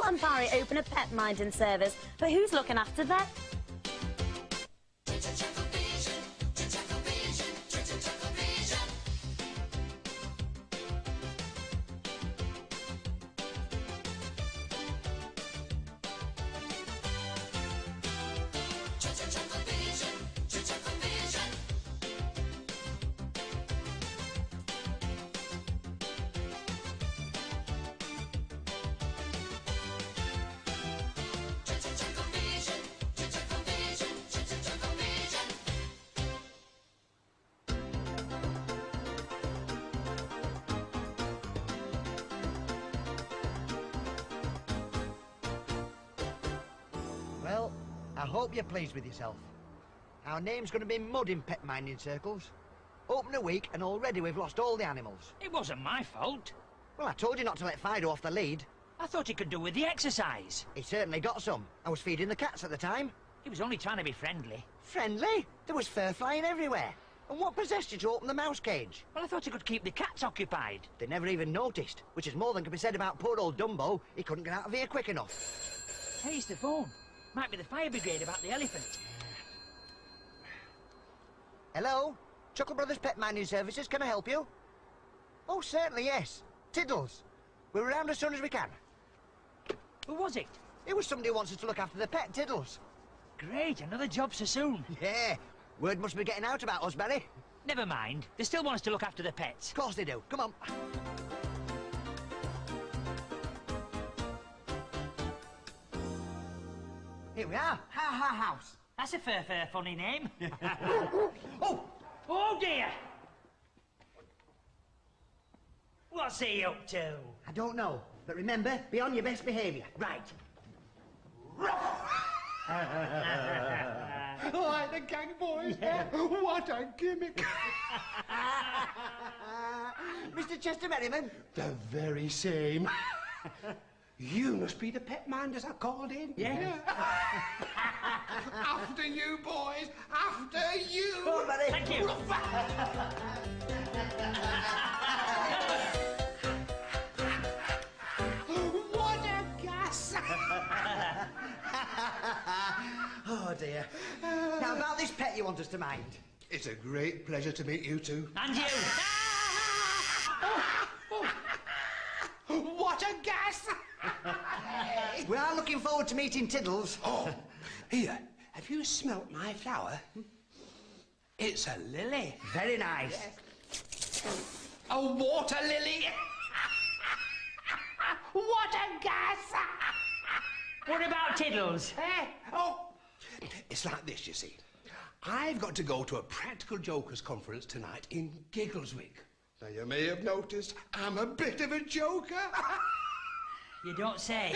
and Barry open a pet minding service, but who's looking after them? Well, I hope you're pleased with yourself. Our name's going to be mud in pet minding circles. Open a week and already we've lost all the animals. It wasn't my fault. Well, I told you not to let Fido off the lead. I thought he could do with the exercise. He certainly got some. I was feeding the cats at the time. He was only trying to be friendly. Friendly? There was fur flying everywhere. And what possessed you to open the mouse cage? Well, I thought he could keep the cats occupied. They never even noticed, which is more than can be said about poor old Dumbo. He couldn't get out of here quick enough. Hey, it's the phone. Might be the fire brigade about the elephant. Hello? Chuckle Brothers Pet Minding Services, can I help you? Oh, certainly, yes. Tiddles. We're around as soon as we can. Who was it? It was somebody who wants us to look after the pet Tiddles. Great, another job so soon. Yeah, word must be getting out about us, Barry. Never mind. They still want us to look after the pets. Of course they do. Come on. Here we are. Ha House. That's a fair funny name. Oh! Oh, dear! What's he up to? I don't know, but remember, be on your best behaviour. Right. All right, the gang boys. What a gimmick. Mr. Chester Merriman. The very same. You must be the pet minders I called in. Yeah. After you, boys. After you. Come on, Barry. Thank you. What a gas. Oh, dear. Now, about this pet you want us to mind. It's a great pleasure to meet you two. And you. What a gas. We are looking forward to meeting Tiddles. Oh, here. Have you smelt my flower? It's a lily. Very nice. A water lily. What a gas. What about Tiddles? Oh, it's like this, you see. I've got to go to a practical jokers conference tonight in Giggleswick. Now, you may have noticed I'm a bit of a joker. You don't say.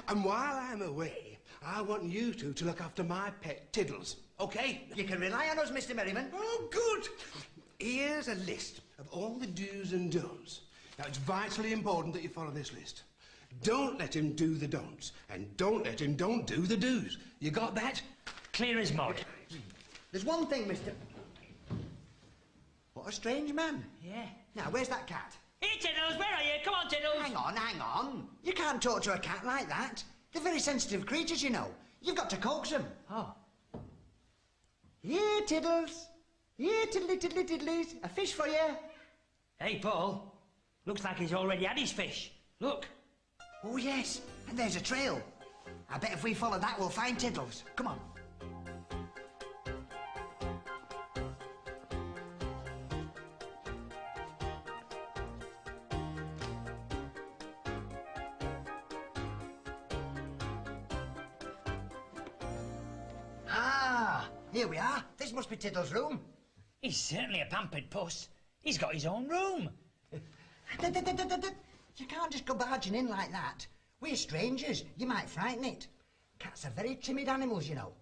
And while I'm away, I want you two to look after my pet Tiddles, OK? You can rely on us, Mr. Merriman. Oh, good. Here's a list of all the do's and don'ts. Now, it's vitally important that you follow this list. Don't let him do the don'ts, and don't let him don't do the do's. You got that? Clear as mud. There's one thing, Mr... What a strange man. Yeah. Now, where's that cat? Hey, Tiddles, where are you? Come on, Tiddles. Hang on. You can't talk to a cat like that. They're very sensitive creatures, you know. You've got to coax them. Oh. Here, Tiddles. Here, tiddly. A fish for you. Hey, Paul. Looks like he's already had his fish. Look. Oh, yes. And there's a trail. I bet if we follow that, we'll find Tiddles. Come on. Ah, here we are. This must be Tiddles' room. He's certainly a pampered puss. He's got his own room. You can't just go barging in like that. We're strangers. You might frighten it. Cats are very timid animals, you know.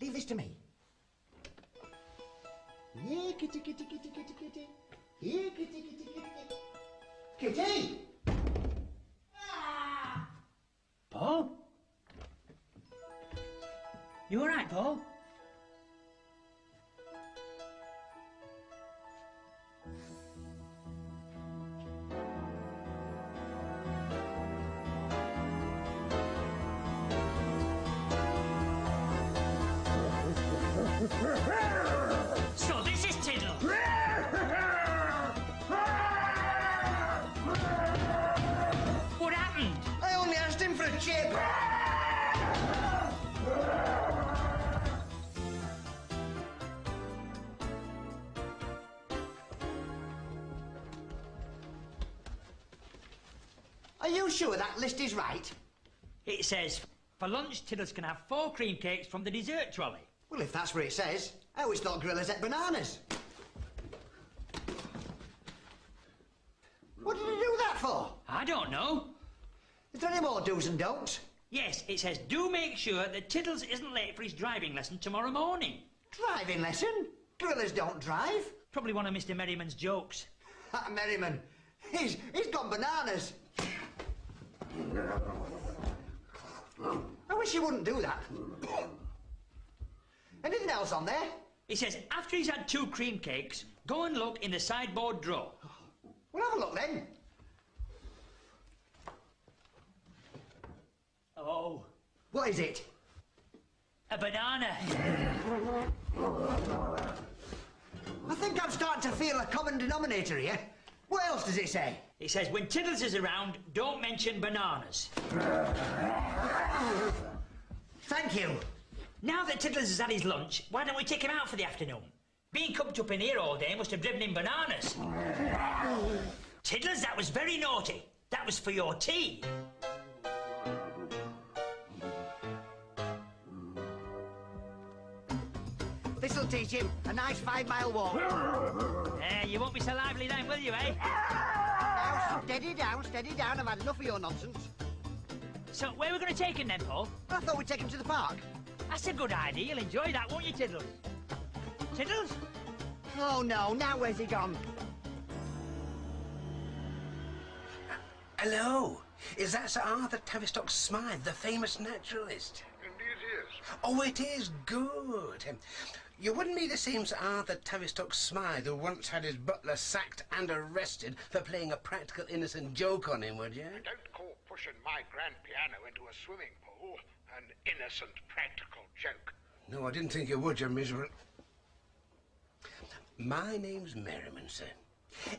Leave this to me. Here, kitty. Here, kitty. Kitty! Ah! Paul? You all right, Paul? So this is Tiddle. What happened? I only asked him for a chip. Are you sure that list is right? It says, for lunch, Tiddles can have 4 cream cakes from the dessert trolley. Well, if that's what it says, I always thought gorillas ate bananas. What did he do that for? I don't know. Is there any more do's and don'ts? Yes, it says, do make sure that Tiddles isn't late for his driving lesson tomorrow morning. Driving lesson? Gorillas don't drive. Probably one of Mr. Merriman's jokes. Merriman, he's gone bananas. I wish he wouldn't do that. Anything else on there? It says, after he's had 2 cream cakes, go and look in the sideboard drawer. We'll have a look then. Oh. What is it? A banana. I think I'm starting to feel a common denominator here. What else does it say? It says, when Tiddles is around, don't mention bananas. Thank you. Now that Tiddles has had his lunch, why don't we take him out for the afternoon? Being cooped up in here all day must have driven him bananas. Tiddles, that was very naughty. That was for your tea. This'll teach him a nice 5-mile walk. You won't be so lively then, will you, eh? Now, steady down. I've had enough of your nonsense. So, where are we going to take him then, Paul? I thought we'd take him to the park. That's a good idea. You'll enjoy that, won't you, Tiddles? Tiddles? Oh, no. Now where's he gone? Hello. Is that Sir Arthur Tavistock Smythe, the famous naturalist? Indeed it is. Oh, it is good. You wouldn't be the same Sir Arthur Tavistock Smythe who once had his butler sacked and arrested for playing a practical innocent joke on him, would you? I don't call pushing my grand piano into a swimming pool an innocent practical joke. No, I didn't think you would, you miserable... My name's Merriman, sir.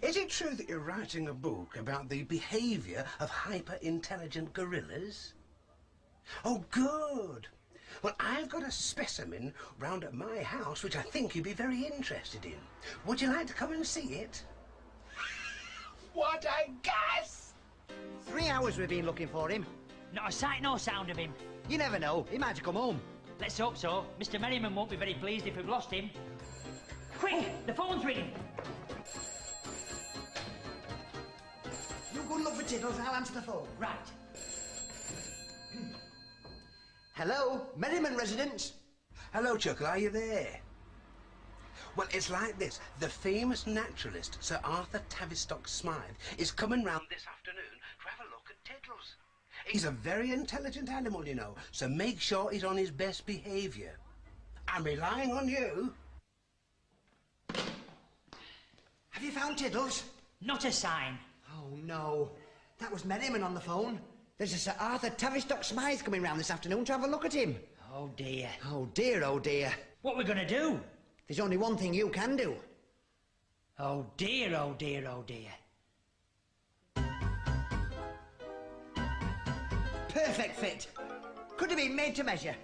Is it true that you're writing a book about the behaviour of hyper-intelligent gorillas? Oh, good. Well, I've got a specimen round at my house which I think you'd be very interested in. Would you like to come and see it? What a guess! 3 hours we've been looking for him. Not a sight nor sound of him. You never know. He might have come home. Let's hope so. Mr. Merriman won't be very pleased if we've lost him. Quick! The phone's ringing. You go and look for Tiddles and I'll answer the phone. Right. Hello, Merriman residence. Hello, Chuckle, are you there? Well, it's like this. The famous naturalist, Sir Arthur Tavistock Smythe, is coming round this afternoon to have a look at Tiddles. He's a very intelligent animal, you know, so make sure he's on his best behaviour. I'm relying on you. Have you found Tiddles? Not a sign. Oh, no. That was Merriman on the phone. There's a Sir Arthur Tavistock Smythe coming round this afternoon to have a look at him. Oh, dear. Oh, dear, oh, dear. What are we going to do? There's only one thing you can do. Oh, dear, oh, dear, oh, dear. Perfect fit. Could have been made to measure.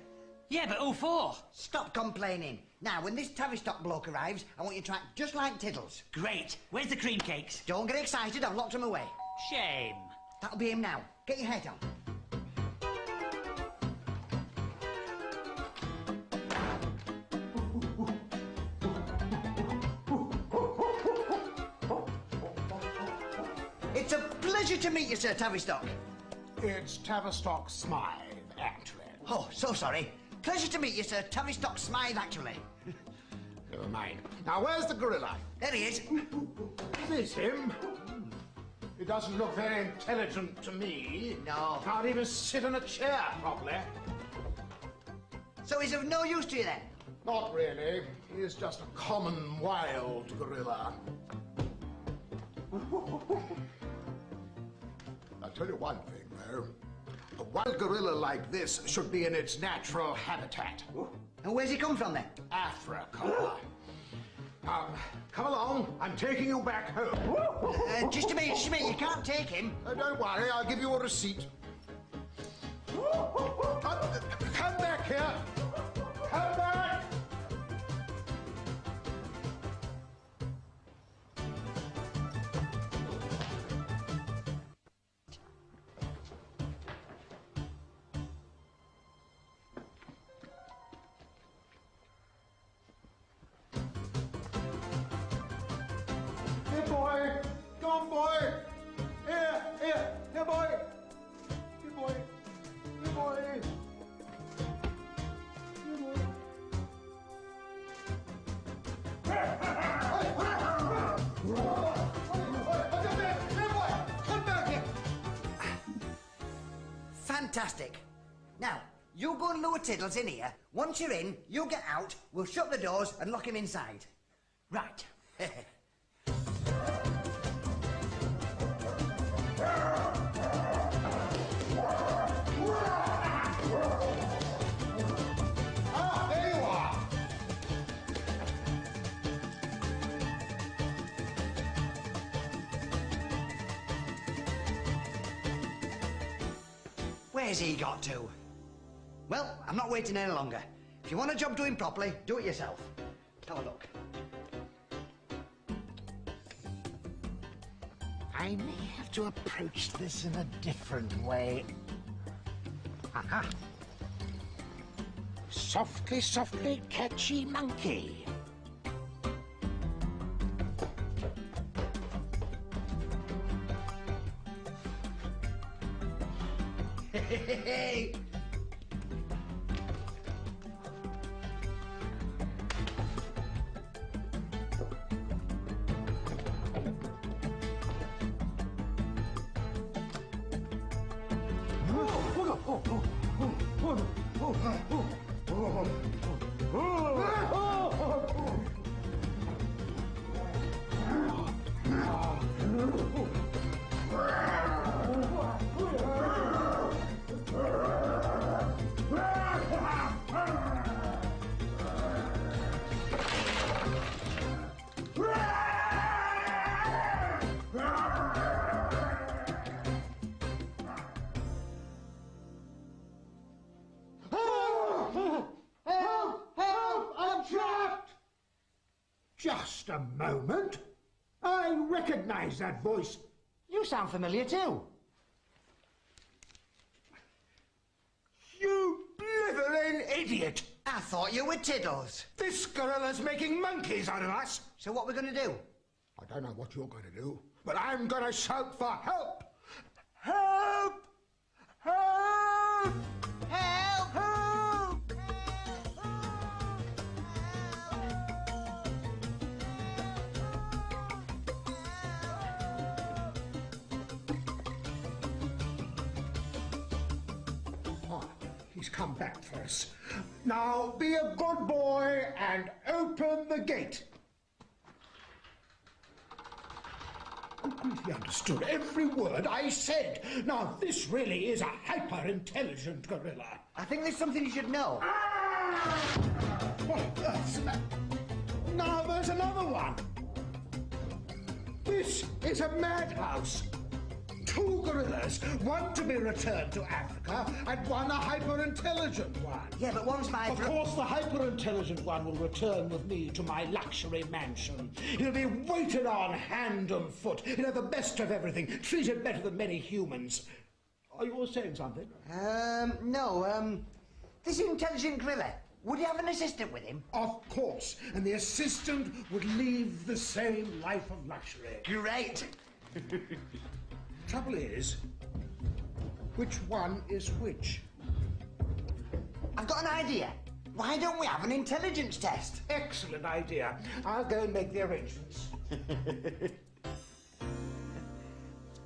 Yeah, but who for? Stop complaining. Now, when this Tavistock bloke arrives, I want you to act just like Tiddles. Great. Where's the cream cakes? Don't get excited, I've locked them away. Shame. That'll be him now. Get your head on. It's a pleasure to meet you, Sir Tavistock. It's Tavistock Smythe, actually. Oh, so sorry. Pleasure to meet you, Sir Tavistock Smythe, actually. Never mind. Now, where's the gorilla? There he is. Is him? He doesn't look very intelligent to me. No. Can't even sit in a chair properly. So he's of no use to you, then? Not really. He's just a common wild gorilla. I'll tell you one thing, though. A wild gorilla like this should be in its natural habitat. And where's he come from then? Africa. Come along, I'm taking you back home. Just a minute, you can't take him. Don't worry, I'll give you a receipt. Come back here. Come back. Here, boy. Go on, boy. Here, boy. Here, boy. Here, boy. Here, boy. Come back here. Fantastic. Now, you go and lure Tiddles in here. Once you're in, you get out, we'll shut the doors and lock him inside. Right. Ah, there you are. Where's he got to? Well, I'm not waiting any longer. If you want a job doing properly, do it yourself. Have a look. I may have to approach this in a different way. Aha! Softly, softly, catchy monkey. Hey! Just a moment. I recognize that voice. You sound familiar too. You blithering idiot! I thought you were Tiddles. This gorilla's making monkeys out of us. So what we're going to do? I don't know what you're going to do, but I'm going to shout for help. Help! Help! Help! Help! Oh, he's come back for us. Now be a good boy and open the gate. He understood every word I said. Now, this really is a hyper-intelligent gorilla. I think there's something you should know. What on earth's that? Now there's another one. This is a madhouse. Two gorillas, one to be returned to Africa and one a hyper-intelligent one. Yeah, but one's my... Of course, the hyper-intelligent one will return with me to my luxury mansion. He'll be waited on hand and foot. He'll have the best of everything, treated better than many humans. Are you all saying something? No, this intelligent gorilla, would he have an assistant with him? Of course, and the assistant would lead the same life of luxury. Great. Trouble is, which one is which? I've got an idea. Why don't we have an intelligence test? Excellent idea. I'll go and make the arrangements.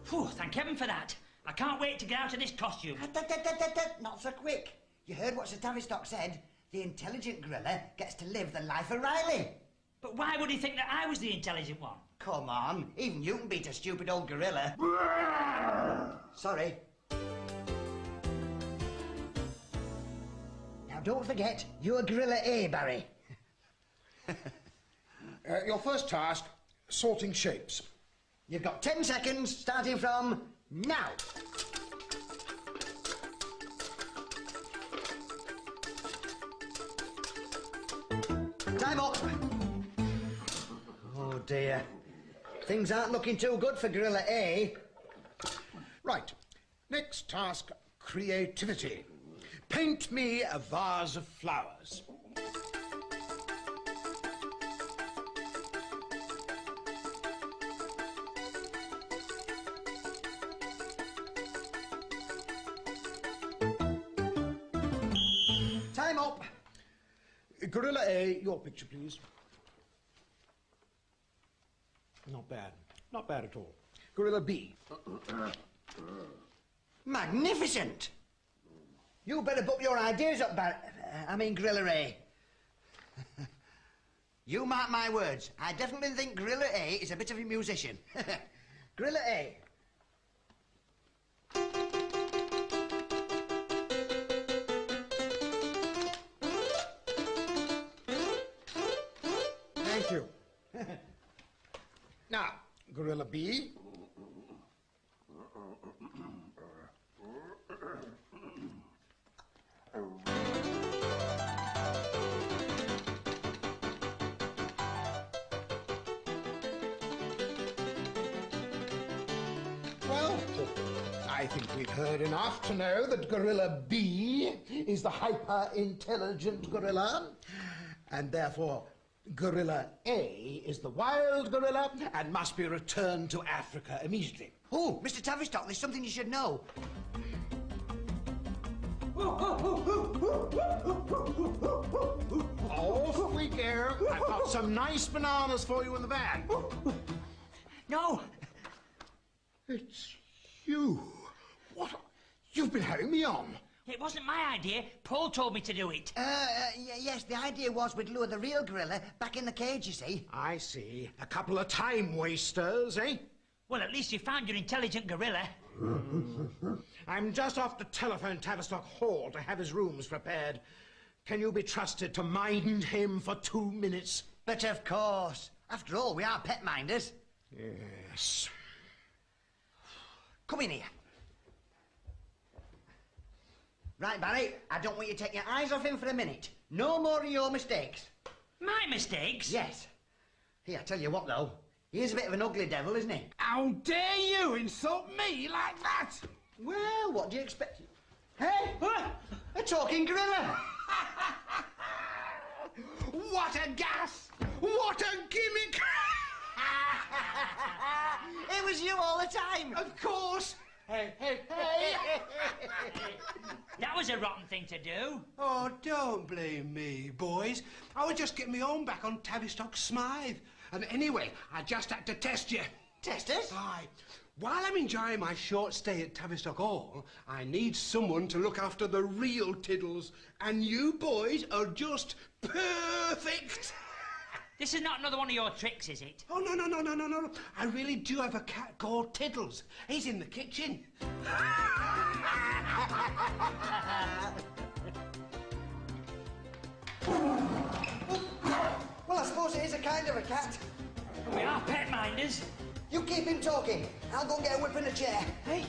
Phew, thank heaven for that. I can't wait to get out of this costume. Not so quick. You heard what Sir Tavistock said? The intelligent gorilla gets to live the life of Riley. But why would he think that I was the intelligent one? Come on, even you can beat a stupid old gorilla. Sorry. Now don't forget, you're Gorilla A, Barry. Your first task, sorting shapes. You've got 10 seconds, starting from now. Time up. Oh, dear. Things aren't looking too good for Gorilla A. Right. Next task, creativity. Paint me a vase of flowers. Time up. Gorilla A, your picture, please. Not bad. Not bad at all. Gorilla B. Magnificent. You better put your ideas up, Gorilla A. You mark my words. I definitely think Gorilla A is a bit of a musician. Gorilla A. Thank you. Now, Gorilla B. Well, I think we've heard enough to know that Gorilla B is the hyper-intelligent gorilla, and therefore Gorilla A is the wild gorilla and must be returned to Africa immediately. Oh, Mr. Tavistock, there's something you should know. Off we go. I've got some nice bananas for you in the van. No, It's you. What? You've been having me on. it wasn't my idea. Paul told me to do it. Yes, the idea was we'd lure the real gorilla back in the cage, you see. I see. A couple of time wasters, eh? Well, at least you found your intelligent gorilla. I'm just off to telephone Tavistock Hall to have his rooms prepared. Can you be trusted to mind him for 2 minutes? But of course. After all, we are pet minders. Yes. Come in here. Right, Barry, I don't want you to take your eyes off him for a minute. No more of your mistakes. My mistakes? Yes. Here, I tell you what, though. He is a bit of an ugly devil, isn't he? How dare you insult me like that? Well, what do you expect? Hey! A talking gorilla! What a gas! What a gimmick! It was you all the time! Of course! Hey, hey, hey! That was a rotten thing to do. Oh, don't blame me, boys. I was just getting my own back on Tavistock Smythe. And anyway, I just had to test you. Test us? Aye. While I'm enjoying my short stay at Tavistock Hall, I need someone to look after the real Tiddles. And you boys are just perfect. This is not another one of your tricks, is it? Oh, no. I really do have a cat called Tiddles. He's in the kitchen. Well, I suppose it is a kind of a cat. We are pet minders. You keep him talking. I'll go get a whip and a chair. Hey,